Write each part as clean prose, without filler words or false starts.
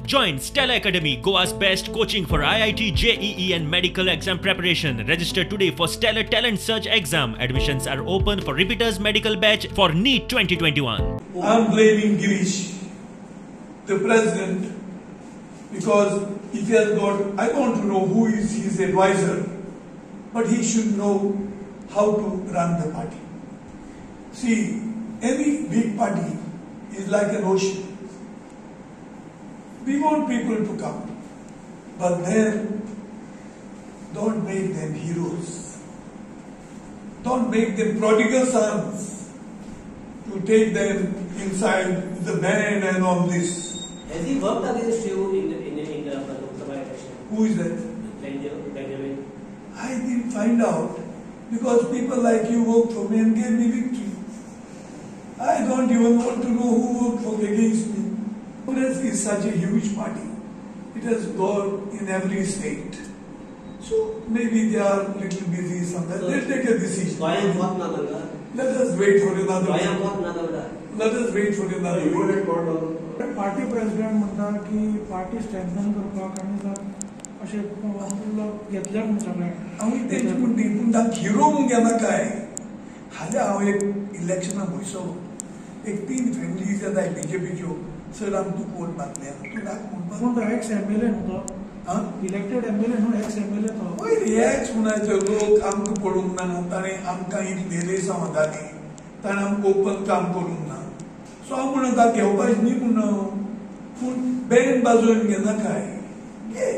Join Stella Academy, Goa's best coaching for IIT, JEE and medical exam preparation. Register today for Stellar Talent Search exam. Admissions are open for repeaters medical batch for NEET 2021. I'm blaming Girish, the president, because if he has got, I want to know who is his advisor, but he should know how to run the party. See, any big party is like an ocean. We want people to come, but then don't make them heroes. Don't make them prodigal sons to take them inside the band and all this. Has he worked against you in the Lok Sabha election? Who is that? Benjamin. I didn't find out because people like you worked for me and gave me victory. I don't even want to know who worked against me. Congress is such a huge party. It has got in every state. So maybe they are a little busy somewhere. So, they'll take a decision. Let us wait for another. Let us wait for another. Party president म्हणता की party strengthen करपाक आनी अशें घेतल्या म्हूण सगळें हांव तेंची म्हणटी पूण ताका हिरो म्हूण घेना काय हाल्या हांव एक इलेक्शनाक वयसो एक 3 फॅमिलीज येताय बीजेपीच्यो सर आमी तूं कोण मागल्या तूं नाक म्हणपाक पूण तो एक्स एमएलए न्हू तो इलेक्टेड एमएलए न्हू एक्स एमएलए तो पळय एक्स म्हणायचो लोक आमकां पडूंक ना ताणें आमकां इतली रेसां वताली ताणें आमकां ओपन काम करूंक ना सो हांव म्हणटा घेवपाचें न्ही म्हण पूण बँड बाजोवन घेना काय घे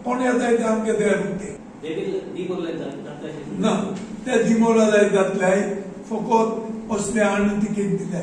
कोण येताय ते आमगे देर ना ते डिमोरलायज जातले फकत असले आणून तिकेट दिले